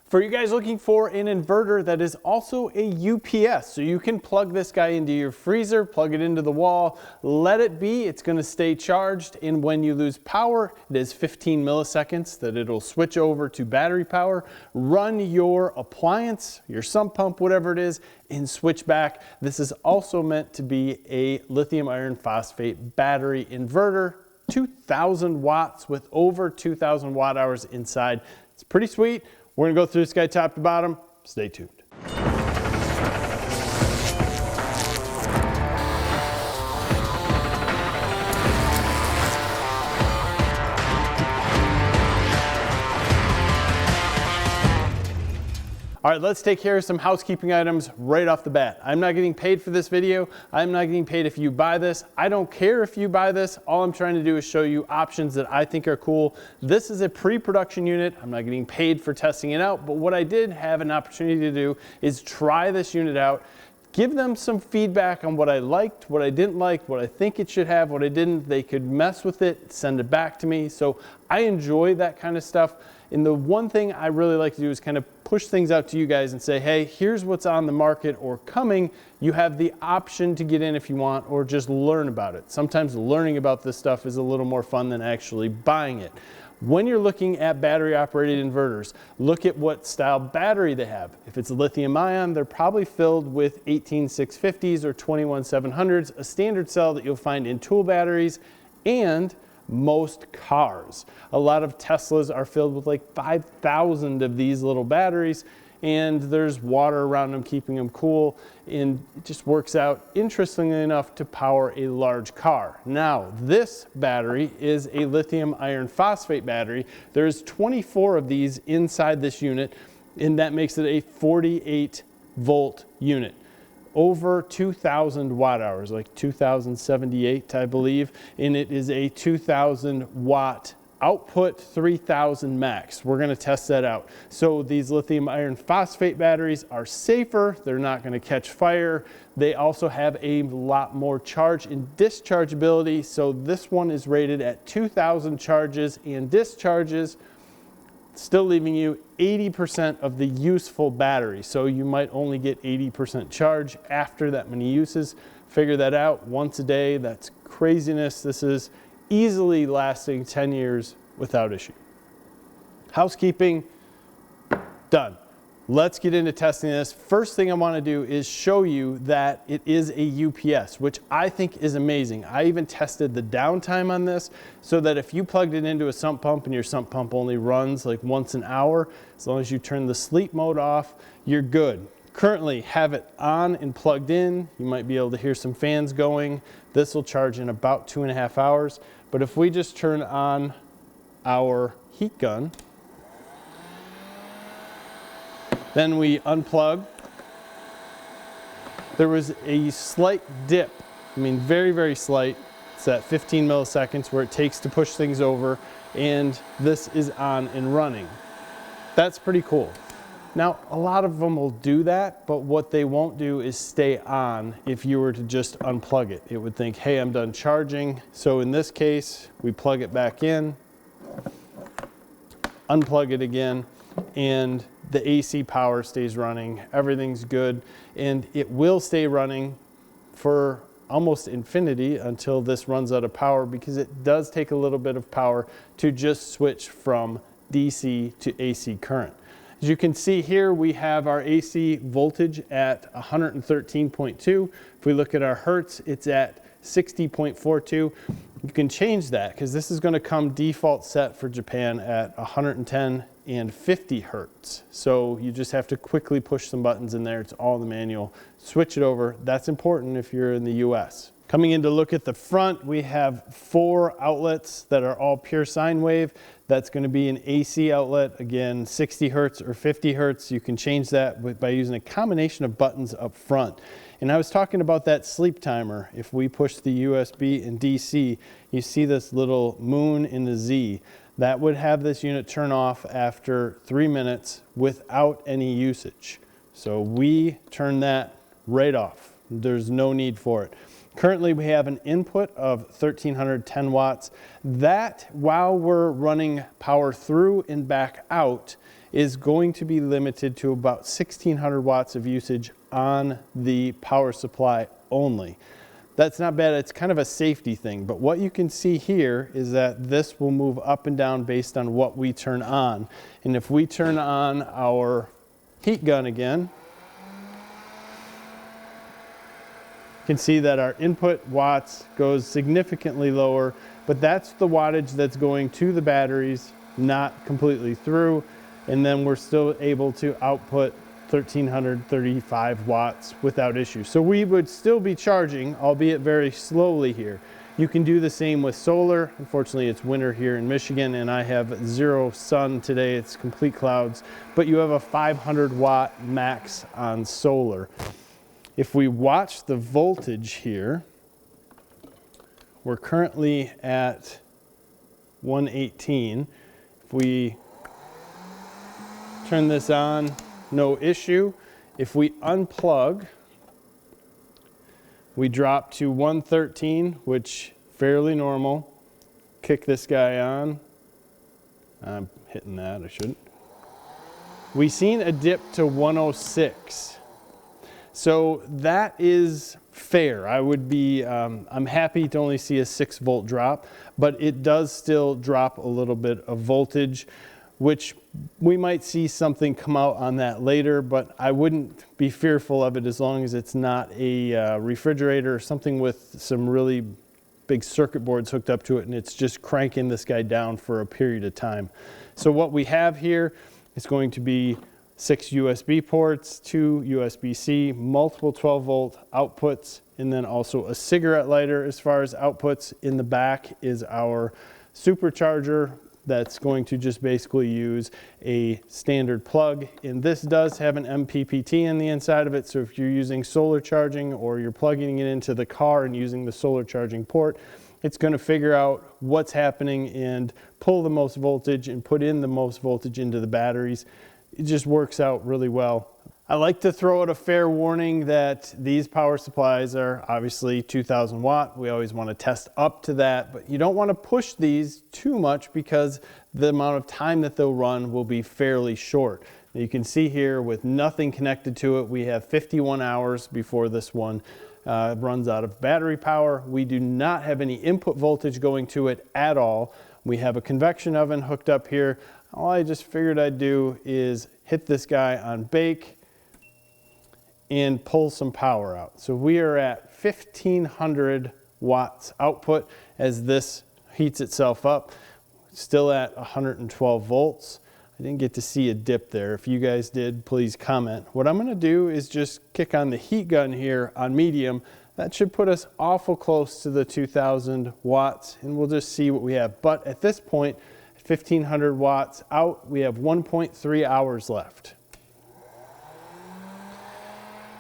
For you guys looking for an inverter that is also a UPS, so you can plug this guy into your freezer, plug it into the wall, let it be, it's going to stay charged, and when you lose power, it is 15 milliseconds that it'll switch over to battery power, run your appliance, your sump pump, whatever it is, and switch back. This is also meant to be a lithium iron phosphate battery inverter, 2,000 watts with over 2,000 watt hours inside. It's pretty sweet. We're gonna go through this guy top to bottom. Stay tuned. All right, let's take care of some housekeeping items right off the bat. I'm not getting paid for this video. I'm not getting paid if you buy this. I don't care if you buy this. All I'm trying to do is show you options that I think are cool. This is a pre-production unit. I'm not getting paid for testing it out, but what I did have an opportunity to do is try this unit out, give them some feedback on what I liked, what I didn't like, what I think it should have, what I didn't. They could mess with it, send it back to me. So I enjoy that kind of stuff. And the one thing I really like to do is kind of push things out to you guys and say, hey, here's what's on the market or coming. You have the option to get in if you want, or just learn about it. Sometimes learning about this stuff is a little more fun than actually buying it. When you're looking at battery operated inverters, look at what style battery they have. If it's a lithium ion, they're probably filled with 18650s or 21700s, a standard cell that you'll find in tool batteries and most cars. A lot of Teslas are filled with like 5,000 of these little batteries, and there's water around them keeping them cool, and it just works out, interestingly enough, to power a large car. Now, this battery is a lithium iron phosphate battery. There's 24 of these inside this unit, and that makes it a 48 volt unit. Over 2,000 watt hours, like 2,078, I believe, and it is a 2,000 watt output, 3,000 max. We're gonna test that out. So these lithium iron phosphate batteries are safer, they're not gonna catch fire. They also have a lot more charge and dischargeability. So this one is rated at 2,000 charges and discharges, still leaving you 80% of the useful battery. So you might only get 80% charge after that many uses. Figure that out once a day. That's craziness. This is easily lasting 10 years without issue. Housekeeping, done. Let's get into testing this. First thing I want to do is show you that it is a UPS, which I think is amazing. I even tested the downtime on this so that if you plugged it into a sump pump and your sump pump only runs like once an hour, as long as you turn the sleep mode off, you're good. Currently have it on and plugged in. You might be able to hear some fans going. This will charge in about 2.5 hours. But if we just turn on our heat gun, then we unplug. There was a slight dip. I mean, very, very slight. It's at 15 milliseconds where it takes to push things over, and this is on and running. That's pretty cool. Now, a lot of them will do that, but what they won't do is stay on if you were to just unplug it. It would think, hey, I'm done charging. So in this case, we plug it back in, unplug it again, and the AC power stays running, everything's good, and it will stay running for almost infinity until this runs out of power, because it does take a little bit of power to just switch from DC to AC current. As you can see here, we have our AC voltage at 113.2. If we look at our hertz, it's at 60.42. You can change that because this is going to come default set for Japan at 110 and 50 hertz. So you just have to quickly push some buttons in there. It's all in the manual. Switch it over. That's important if you're in the US. Coming in to look at the front, we have 4 outlets that are all pure sine wave. That's going to be an AC outlet, again, 60 hertz or 50 hertz. You can change that by using a combination of buttons up front. And I was talking about that sleep timer. If we push the USB and DC, you see this little moon in the Z. That would have this unit turn off after 3 minutes without any usage. So we turn that right off. There's no need for it. Currently we have an input of 1310 watts. That, while we're running power through and back out, is going to be limited to about 1600 watts of usage on the power supply only. That's not bad, it's kind of a safety thing, but what you can see here is that this will move up and down based on what we turn on. And if we turn on our heat gun again, you can see that our input watts goes significantly lower, but that's the wattage that's going to the batteries, not completely through, and then we're still able to output 1335 watts without issue. So we would still be charging, albeit very slowly here. You can do the same with solar. Unfortunately, it's winter here in Michigan and I have zero sun today. It's complete clouds, but you have a 500 watt max on solar. If we watch the voltage here, we're currently at 118. If we turn this on, no issue. If we unplug, we drop to 113, which fairly normal. Kick this guy on. I'm hitting that, I shouldn't. We've seen a dip to 106. So that is fair. I would be, I'm happy to only see a 6 volt drop, but it does still drop a little bit of voltage, which we might see something come out on that later, but I wouldn't be fearful of it as long as it's not a refrigerator or something with some really big circuit boards hooked up to it and it's just cranking this guy down for a period of time. So what we have here is going to be 6 USB ports, 2 USB-C, multiple 12 volt outputs, and then also a cigarette lighter as far as outputs. In the back is our supercharger that's going to just basically use a standard plug. And this does have an MPPT in the inside of it, so if you're using solar charging or you're plugging it into the car and using the solar charging port, it's going to figure out what's happening and pull the most voltage and put in the most voltage into the batteries. It just works out really well. I like to throw out a fair warning that these power supplies are obviously 2000 watt. We always want to test up to that, but you don't want to push these too much because the amount of time that they'll run will be fairly short. Now you can see here with nothing connected to it, we have 51 hours before this one runs out of battery power. We do not have any input voltage going to it at all. We have a convection oven hooked up here. All I just figured I'd do is hit this guy on bake and pull some power out. So we are at 1500 watts output as this heats itself up, still at 112 volts. I didn't get to see a dip there. If you guys did, please comment. What I'm gonna do is just kick on the heat gun here on medium. That should put us awful close to the 2000 watts and we'll just see what we have. But at this point, at 1500 watts out, we have 1.3 hours left.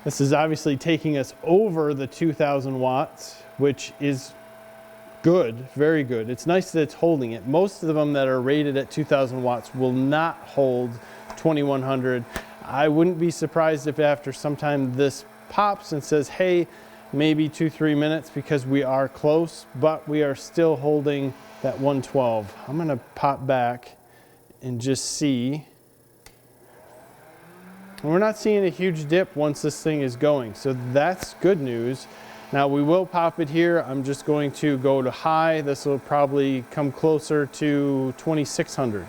This is obviously taking us over the 2000 watts, which is good, very good. It's nice that it's holding it. Most of them that are rated at 2000 watts will not hold 2100. I wouldn't be surprised if after some time this pops and says, hey, maybe 2-3 minutes because we are close, but we are still holding that 112. I'm gonna pop back and just see. We're not seeing a huge dip once this thing is going, so that's good news. Now we will pop it here. I'm just going to go to high. This will probably come closer to 2600.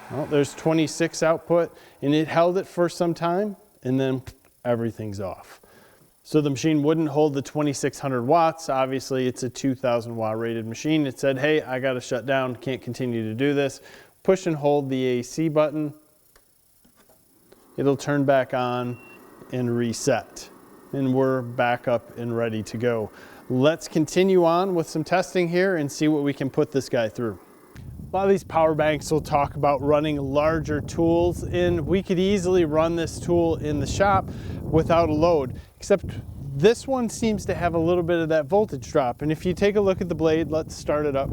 Well, there's 26 output, and it held it for some time, and then everything's off. So the machine wouldn't hold the 2600 watts. Obviously, it's a 2000 watt rated machine. It said, hey, I got to shut down, can't continue to do this. Push and hold the AC button. It'll turn back on and reset. And we're back up and ready to go. Let's continue on with some testing here and see what we can put this guy through. A lot of these power banks will talk about running larger tools, and we could easily run this tool in the shop without a load, except this one seems to have a little bit of that voltage drop. And if you take a look at the blade, let's start it up.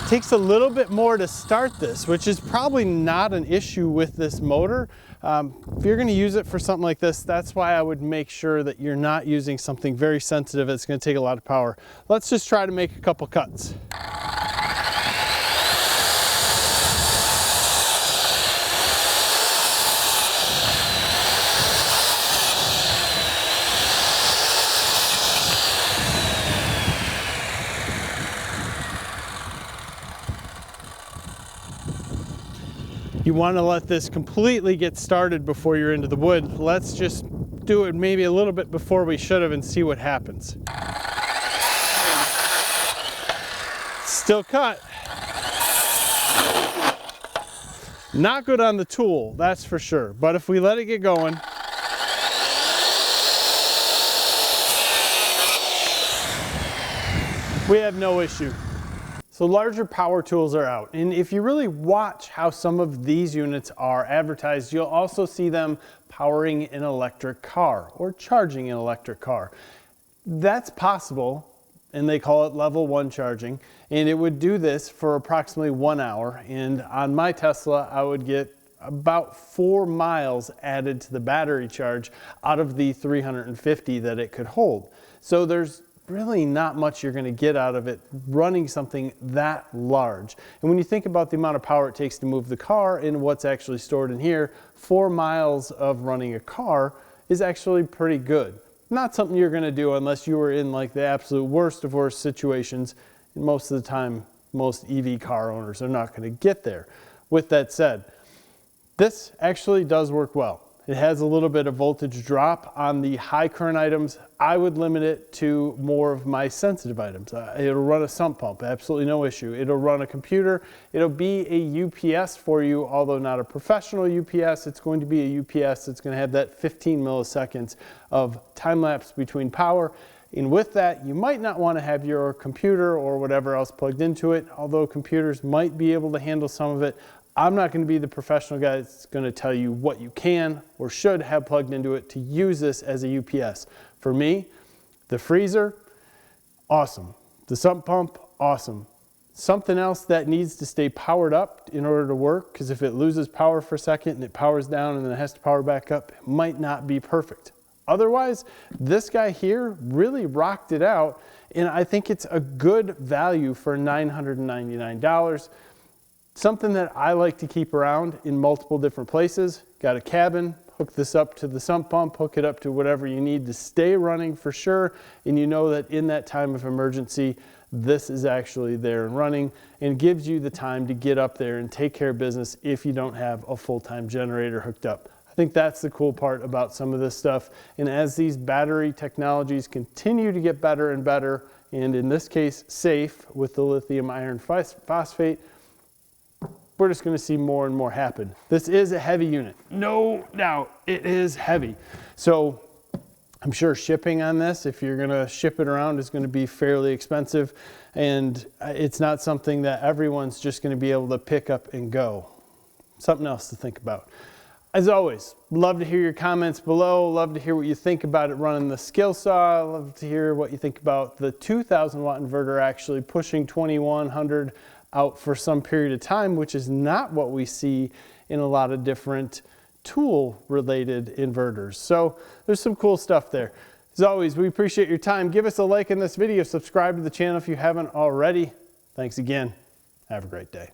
Takes a little bit more to start this, which is probably not an issue with this motor. If you're going to use it for something like this, that's why I would make sure that you're not using something very sensitive that's going to take a lot of power. Let's just try to make a couple cuts. You want to let this completely get started before you're into the wood. Let's just do it maybe a little bit before we should have and see what happens. Still cut. Not good on the tool, that's for sure. But if we let it get going, we have no issue. So larger power tools are out, and if you really watch how some of these units are advertised, you'll also see them powering an electric car or charging an electric car. That's possible, and they call it level 1 charging, and it would do this for approximately 1 hour, and on my Tesla I would get about 4 miles added to the battery charge out of the 350 that it could hold. So there's really not much you're going to get out of it running something that large. And when you think about the amount of power it takes to move the car and what's actually stored in here, 4 miles of running a car is actually pretty good. Not something you're going to do unless you were in like the absolute worst of worst situations. And most of the time, most EV car owners are not going to get there. With that said, this actually does work well. It has a little bit of voltage drop on the high current items. I would limit it to more of my sensitive items. It'll run a sump pump, absolutely no issue. It'll run a computer. It'll be a UPS for you, although not a professional UPS. It's going to be a UPS that's going to have that 15 milliseconds of time lapse between power. And with that, you might not want to have your computer or whatever else plugged into it, although computers might be able to handle some of it. I'm not going to be the professional guy that's going to tell you what you can or should have plugged into it to use this as a UPS. For me, the freezer, awesome. The sump pump, awesome. Something else that needs to stay powered up in order to work, because if it loses power for a second and it powers down and then it has to power back up, it might not be perfect. Otherwise, this guy here really rocked it out, and I think it's a good value for $999. Something that I like to keep around in multiple different places. Got a cabin, hook this up to the sump pump, hook it up to whatever you need to stay running for sure, and you know that in that time of emergency, this is actually there and running and gives you the time to get up there and take care of business if you don't have a full-time generator hooked up. I think that's the cool part about some of this stuff, and as these battery technologies continue to get better and better, and in this case safe with the lithium iron phosphate, we're just going to see more and more happen. This is a heavy unit, no doubt it is heavy. So I'm sure shipping on this, if you're going to ship it around, is going to be fairly expensive, and it's not something that everyone's just going to be able to pick up and go. Something else to think about. As always, love to hear your comments below. Love to hear what you think about it running the skill saw. Love to hear what you think about the 2,000 watt inverter actually pushing 2,100 out for some period of time, which is not what we see in a lot of different tool related inverters. So there's some cool stuff there. As always, we appreciate your time. Give us a like in this video. Subscribe to the channel if you haven't already. Thanks again. Have a great day.